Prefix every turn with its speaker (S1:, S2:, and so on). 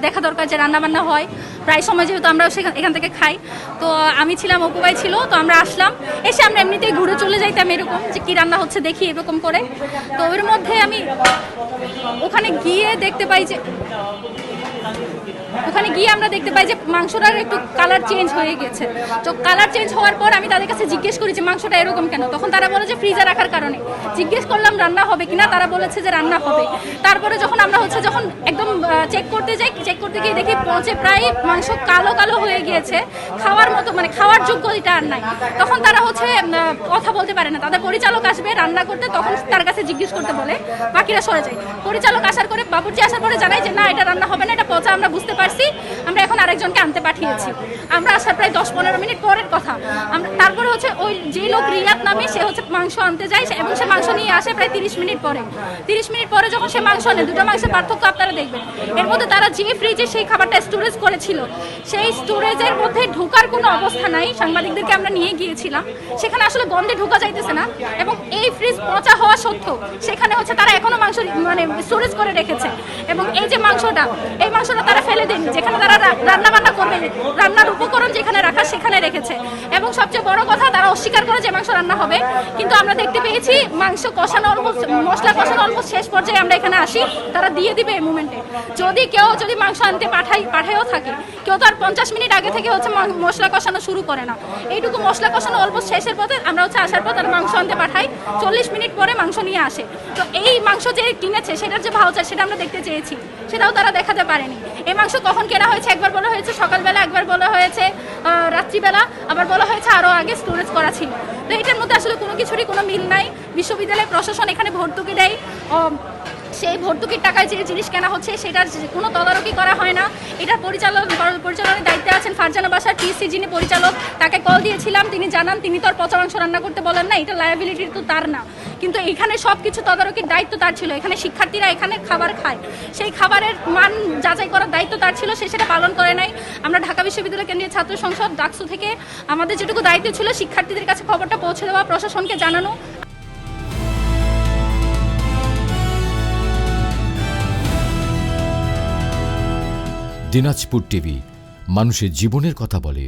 S1: দেখা দরকার যে রান্নাবান্না হয় প্রায় সময়, যেহেতু আমরা এখান থেকে খাই। তো আমি ছিলাম, অপু ভাই ছিল, তো আমরা আসলাম, এসে আমরা এমনিতেই ঘুরে চলে যাইতাম এরকম যে কী রান্না হচ্ছে দেখি এরকম করে। তো ওর মধ্যে আমি ওখানে গিয়ে দেখতে পাই যে আমরা দেখতে পাই যে মাংসটার একটু কালার চেঞ্জ হয়ে গেছে। তো কালার চেঞ্জ হওয়ার পর আমি তাদের কাছে জিজ্ঞেস করি যে মাংসটা এরকম কেন। তখন তারা বলে যে ফ্রিজে রাখার কারণে। জিজ্ঞেস করলাম রান্না হবে কিনা, তারা বলেছে যে রান্না হবে। তারপরে যখন আমরা যখন একদম চেক করতে গিয়ে দেখি পৌঁছে প্রায় মাংস কালো কালো হয়ে গিয়েছে, খাওয়ার মতো মানে খাওয়ার যোগ্য এটা আর নাই। তখন তারা কথা বলতে পারে না, তাদের পরিচালক আসবে রান্না করতে, তখন তার কাছে জিজ্ঞেস করতে বলে, বাকিরা সরে যায়। পরিচালক আসার পরে বাবুর্চি আসার পরে জানাই যে না এটা রান্না হবে না, এটা পচা, আমরা বুঝতে পারছি, আমরা এখন আরেকজনকে আনতে পাঠিয়েছি। আমরা আসার প্রায় 10-15 মিনিট পরের কথা। তারপরে ওই যে লোক রিয়াদ নামে সে মাংস আনতে যায় এবং সে মাংস নিয়ে আসে প্রায় 30 মিনিট পরে। 30 মিনিট পরে যখন সে মাংস আনে, দুটো মাংসের পার্থক্য আপনারা দেখবেন। এর মধ্যে তারা যে ফ্রিজে সেই খাবারটা স্টোরেজ করেছিল, সেই স্টোরেজের মধ্যে ঢোকার কোনো অবস্থা নাই। সাংবাদিকদেরকে আমরা নিয়ে গিয়েছিলাম, সেখানে আসলে গন্ধে ঢোকা যাইতেছে না। এবং এই ফ্রিজ পচা হওয়া সত্ত্বেও সেখানে তারা এখনো মাংস মানে স্টোরেজ করে রেখেছে। এবং এই যে মাংসটা তারা ফেলে দেয়নি, যেখানে তারা রান্না বান্না করবে, রান্নার উপকরণ যেখানে রাখা সেখানে রেখেছে। এবং সবচেয়ে বড় কথা, তারা অস্বীকার করে যে মাংস রান্না হবে। কিন্তু আমরা দেখতে পেয়েছি মাংস কষানো অলমোস্ট, মশলা কষানো অলমোস্ট শেষ পর্যায়ে আমরা এখানে আসি, তারা দিয়ে দিবে এই মুমেন্টে। যদি মাংস আনতে পাঠায়ও থাকে, কেউ তো আর 50 মিনিট আগে থেকে মশলা কষানো শুরু করে না। এইটুকু মশলা কষানো অলমোস্ট শেষের পথে আমরা আসার পর তারা মাংস আনতে পাঠায়, 40 মিনিট পরে মাংস নিয়ে আসে। তো এই মাংস যে কিনেছে সেটার যে ভাউচার, সেটা আমরা দেখতে চেয়েছি, সেটাও তারা দেখাতে পারেনি। এই মাংস কখন কেনা হয়েছে, একবার বলা হয়েছে সকালবেলা, একবার বলা হয়েছে রাত্রিবেলা, আবার বলা হয়েছে আরও আগে স্টোরেজ করা ছিল। তো এটার মধ্যে আসলে কোনো কিছুরই কোনো মিল নাই। বিশ্ববিদ্যালয় প্রশাসন এখানে ভর্তুকি দেয়, সেই ভর্তুকির টাকায় যে জিনিস কেনা হচ্ছে সেটার কোনো তদারকি করা হয় না। এটার পরিচালনার দায়িত্বে আছেন ফারজানা বাসার টিসি, যিনি পরিচালক। তাকে কল দিয়েছিলাম, তিনি জানান তিনি তো আর পচা মাংস রান্না করতে বলেন না, এটা লায়াবিলিটি তো তার না। কিন্তু এখানে সব কিছু তদারকির দায়িত্ব তার ছিল। এখানে শিক্ষার্থীরা এখানে খাবার খায়, সেই খাবারের মান যাচাই করার দায়িত্ব তার ছিল, সে সেটা পালন করে নাই। আমরা ঢাকা বিশ্ববিদ্যালয় কেন্দ্রীয় ছাত্র সংসদ ডাকসু থেকে আমাদের যেটুকু দায়িত্ব ছিল শিক্ষার্থীদের কাছে খবরটা পৌঁছে দেওয়া, প্রশাসনকে জানানো।
S2: দিনাজপুর টিভি, মানুষের জীবনের কথা বলে।